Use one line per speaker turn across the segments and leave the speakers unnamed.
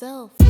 yourself.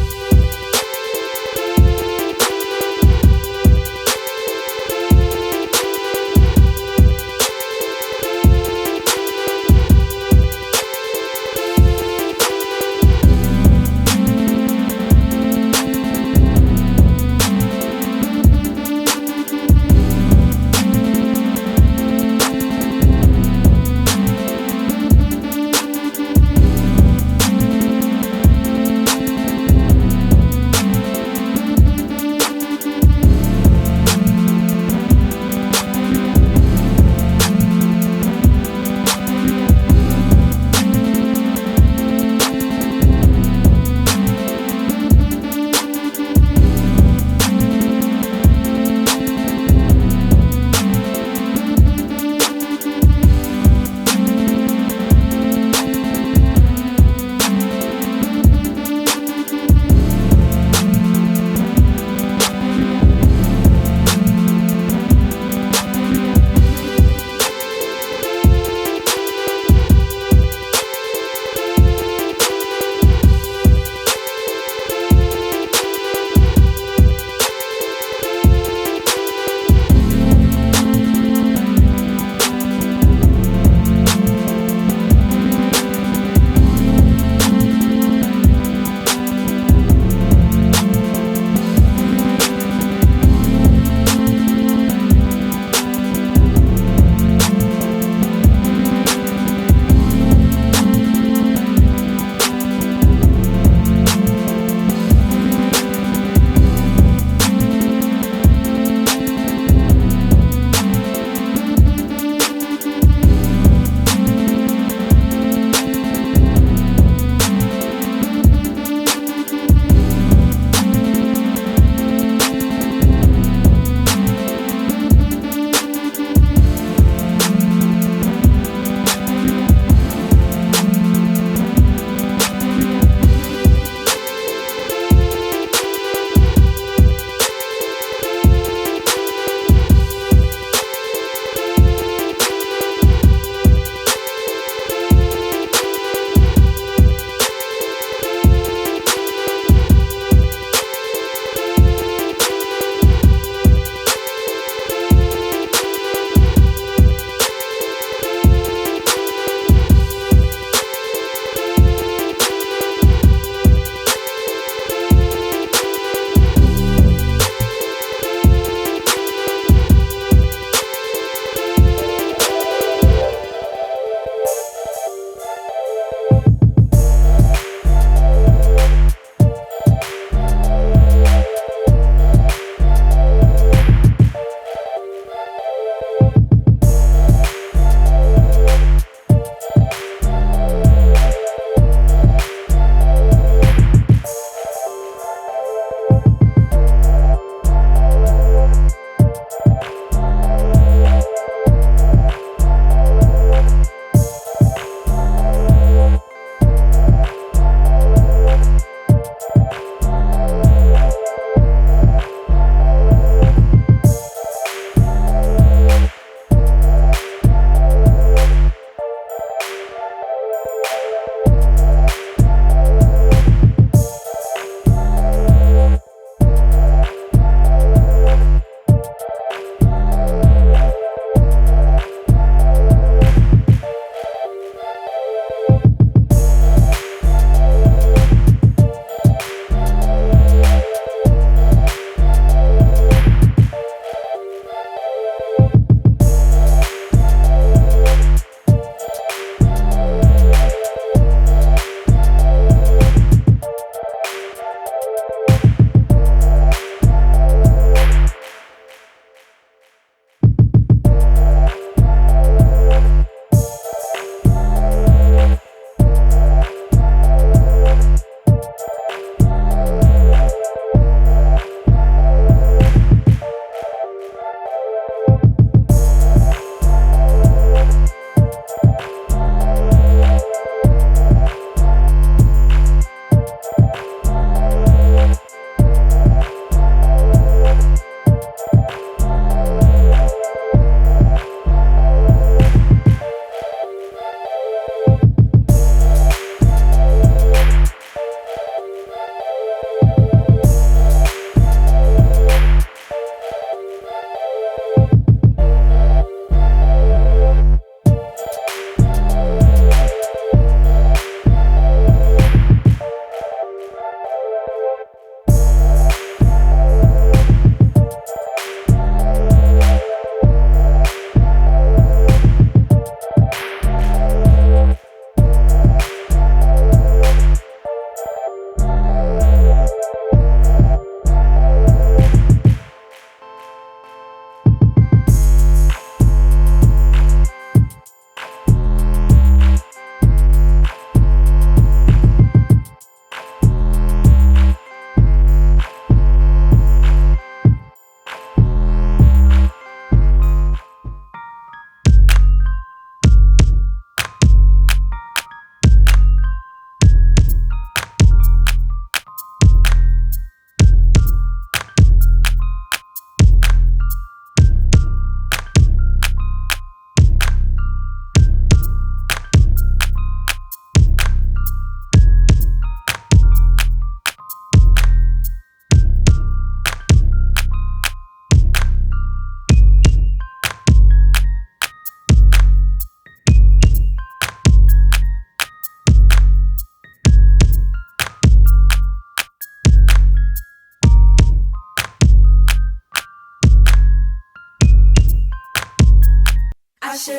Right.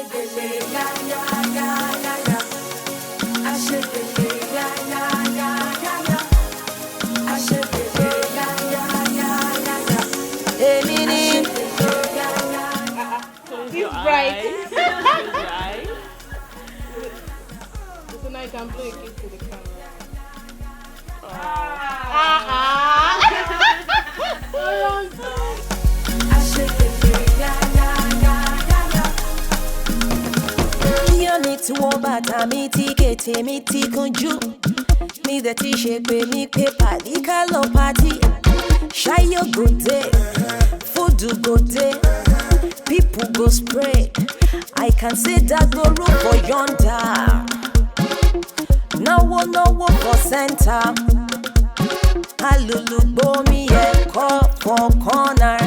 So now you can blow a kiss to the camera.
To bata mi tikete mi tikunju mi the t-shirt pe mi paper lika lo party shy your good day food good day people go spray I can see that go room for yonder no for center alulu bomi e for corner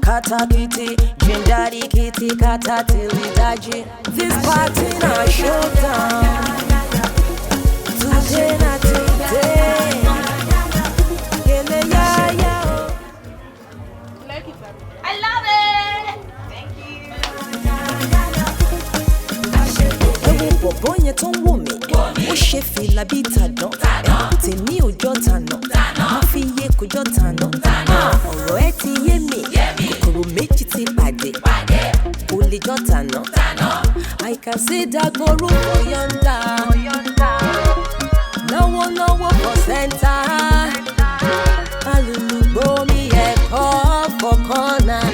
kata kitty jindari kitty kata tilidaji. This party na showdown. Today na today. Yele ya ya.
Like it,
I love it. Thank you.
Ewo bobo yẹn tó ń wò mí. Ó ṣe fìlà bí tàdán. Tèmi ò jọ tànà. Mo fi yé kò jọ tànà. Ọ̀rọ̀ ẹ ti yé mi. Kòkòrò méjì ti pàdé. Kò lè jọ tànà. I can see that go room for yonder. No for center. Alulu bomi ẹ̀kọ́ for corner.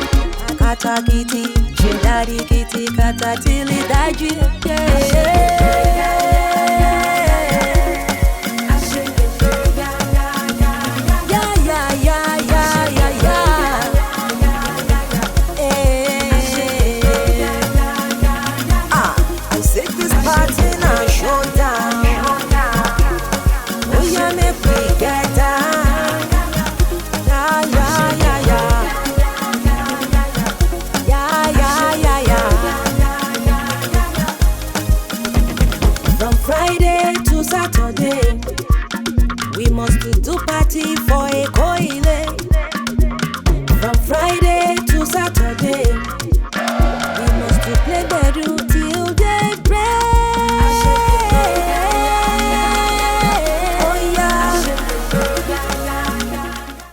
Kata kitty, jindari kitty, kata tili daji. Yeah.